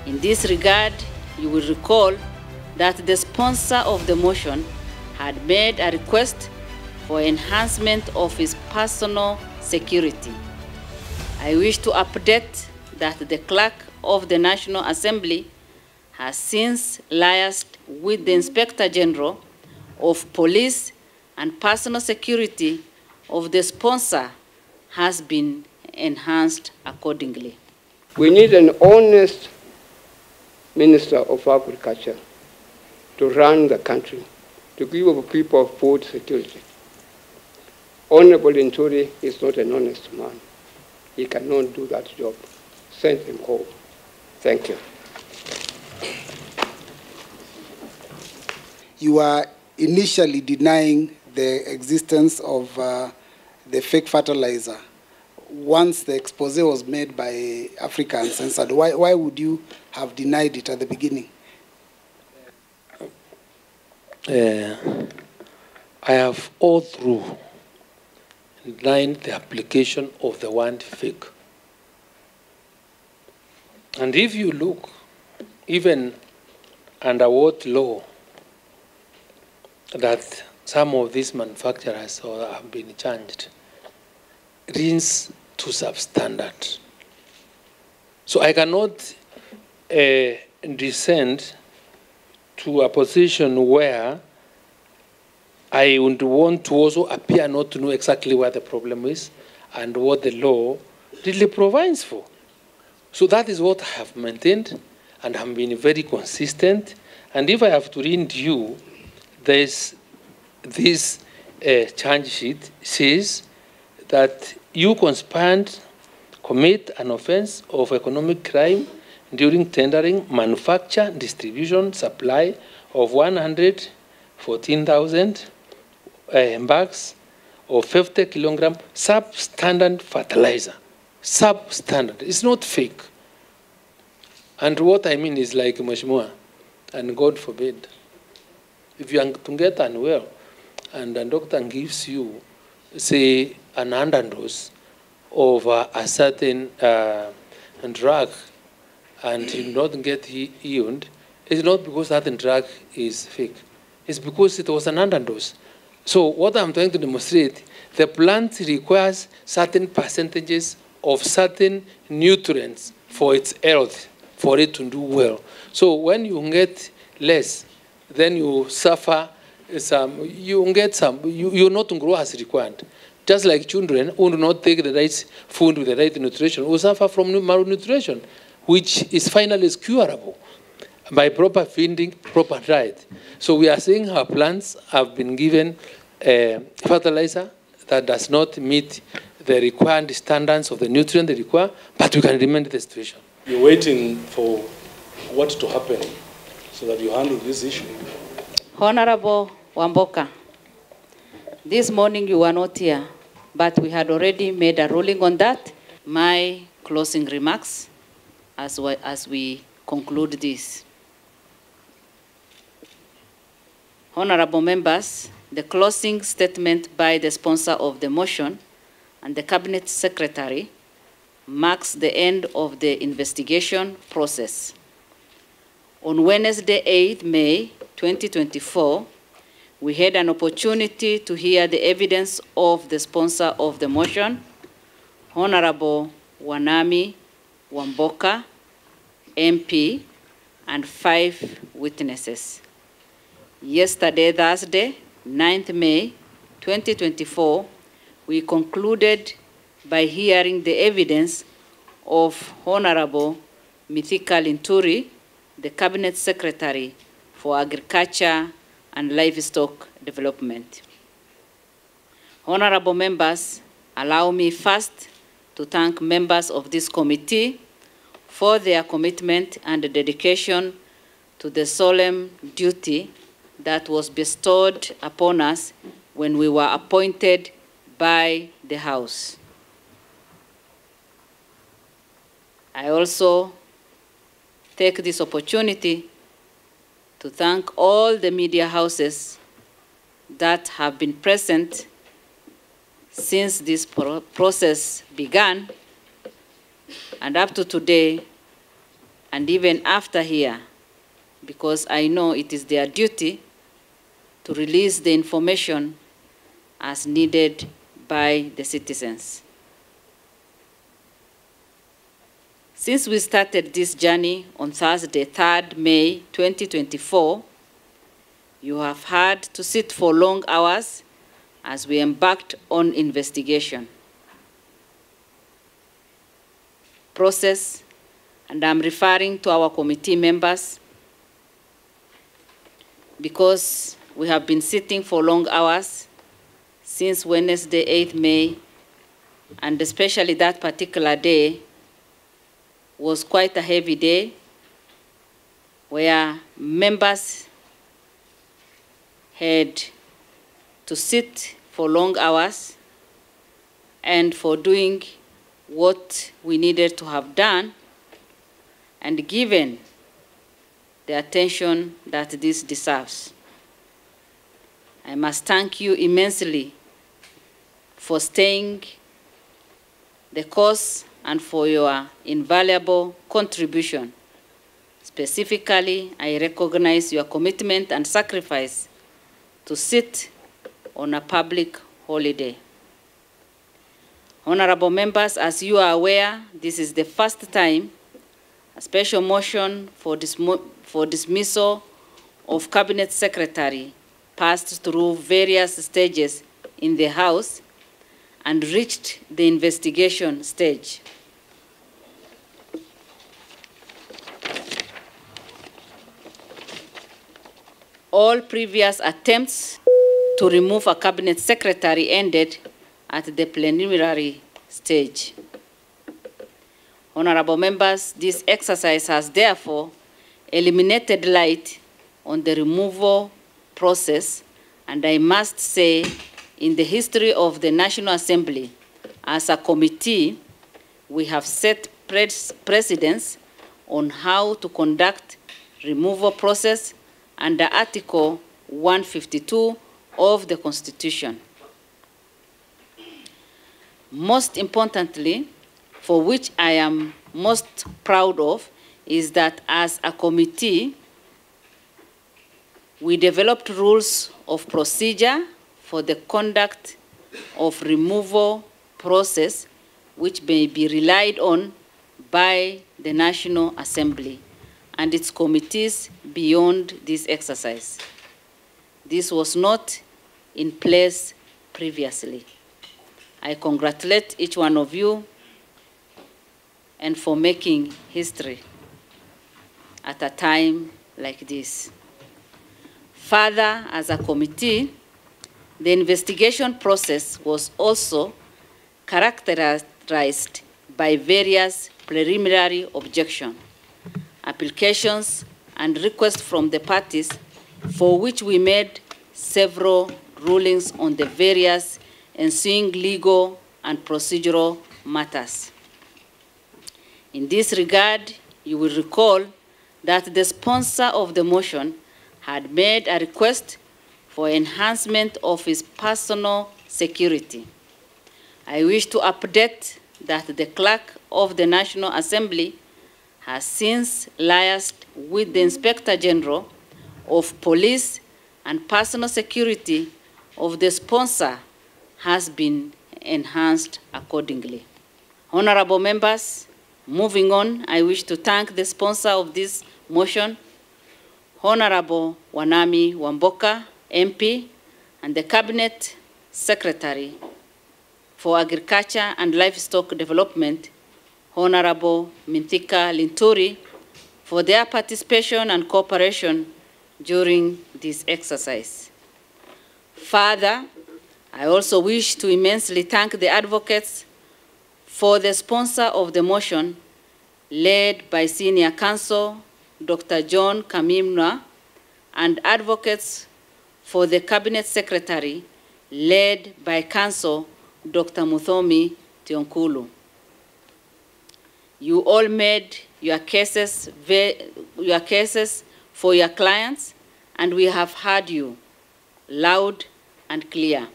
In this regard, you will recall that the sponsor of the motion had made a request for enhancement of his personal security. I wish to update that the Clerk of the National Assembly has since liaised with the Inspector General of Police, and personal security of the sponsor has been enhanced accordingly. We need an honest Minister of Agriculture to run the country, to give our people food security. Honorable Linturi is not an honest man. He cannot do that job. Send him home. Thank you. You are initially denying the existence of the fake fertilizer. Once the expose was made by Africa Uncensored, why would you have denied it at the beginning? I have all through denied the application of the word fake. And if you look, even under what law that some of these manufacturers have been charged, rings to substandard. So I cannot descend to a position where I would want to also appear not to know exactly where the problem is and what the law really provides for. So that is what I have maintained, and have been very consistent. And if I have to read you, this charge sheet says that you conspired, commit an offense of economic crime during tendering, manufacture, distribution, supply of 114,000 bags of 50 kilogram substandard fertilizer. Substandard. It's not fake. And what I mean is like Mheshimiwa, and God forbid, if you are to get unwell and a doctor gives you, say, an underdose of a certain drug and you don't get healed, it's not because that drug is fake. It's because it was an underdose. So what I'm trying to demonstrate, the plant requires certain percentages of certain nutrients for its health, for it to do well. So when you get less, then you suffer some, you get some, you not grow as required. Just like children who do not take the right food with the right nutrition will suffer from malnutrition, which is finally curable by proper feeding, proper diet. So we are saying our plants have been given fertilizer that does not meet the required standards of the nutrient they require, but we can remain the situation. You're waiting for what to happen so that you handle this issue. Honorable Wamboka, this morning you were not here, but we had already made a ruling on that. My closing remarks as we conclude this. Honorable members, the closing statement by the sponsor of the motion and the Cabinet Secretary marks the end of the investigation process. On Wednesday, 8 May 2024, we had an opportunity to hear the evidence of the sponsor of the motion, Honorable Wanami Wamboka, MP, and 5 witnesses. Yesterday, Thursday, 9th May 2024, we concluded by hearing the evidence of Honorable Mithika Linturi, the Cabinet Secretary for Agriculture and Livestock Development. Honorable members, allow me first to thank members of this committee for their commitment and dedication to the solemn duty that was bestowed upon us when we were appointed by the House. I also take this opportunity to thank all the media houses that have been present since this process began, and up to today, and even after here, because I know it is their duty to release the information as needed by the citizens. Since we started this journey on Thursday, 3rd May 2024, you have had to sit for long hours as we embarked on investigation, process, and I'm referring to our committee members because we have been sitting for long hours since Wednesday, 8th May, and especially that particular day was quite a heavy day where members had to sit for long hours and for doing what we needed to have done and given the attention that this deserves. I must thank you immensely for staying the course and for your invaluable contribution. Specifically, I recognize your commitment and sacrifice to sit on a public holiday. Honorable members, as you are aware, this is the first time a special motion for dismissal of Cabinet Secretary passed through various stages in the House and reached the investigation stage. All previous attempts to remove a Cabinet Secretary ended at the preliminary stage. Honorable members, this exercise has therefore eliminated light on the removal process, and I must say, in the history of the National Assembly, as a committee, we have set precedents on how to conduct removal process under Article 152 of the Constitution. Most importantly, for which I am most proud of, is that as a committee, we developed rules of procedure for the conduct of removal process, which may be relied on by the National Assembly and its committees beyond this exercise. This was not in place previously. I congratulate each one of you and for making history at a time like this. Further, as a committee, the investigation process was also characterized by various preliminary objections, applications, and requests from the parties, for which we made several rulings on the various ensuing legal and procedural matters. In this regard, you will recall that the sponsor of the motion had made a request for enhancement of his personal security. I wish to update that the clerk of the National Assembly has since liaised with the Inspector General of Police, and personal security of the sponsor has been enhanced accordingly. Honorable members, moving on, I wish to thank the sponsor of this motion, Honorable Wamboka, MP, and the Cabinet Secretary for Agriculture and Livestock Development, Honorable Mithika Linturi, for their participation and cooperation during this exercise. Further, I also wish to immensely thank the advocates for the sponsor of the motion, led by Senior Counsel Dr. John Kamimna, and advocates for the Cabinet Secretary, led by Counsel Dr. Muthomi Tionkulu. You all made your cases for your clients, and we have heard you loud and clear.